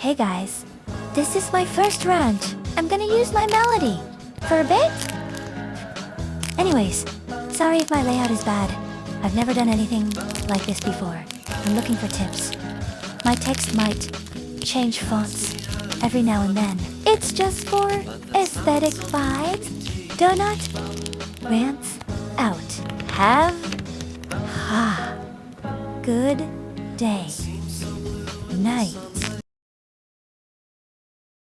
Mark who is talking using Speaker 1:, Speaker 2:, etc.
Speaker 1: Hey guys, this is my first rant. I'm gonna use my melody for a bit. Anyways, sorry if my layout is bad. I've never done anything like this before. I'm looking for tips. My text might change fonts every now and then. It's just for aesthetic vibes. Donut rants out. Have good day. Night.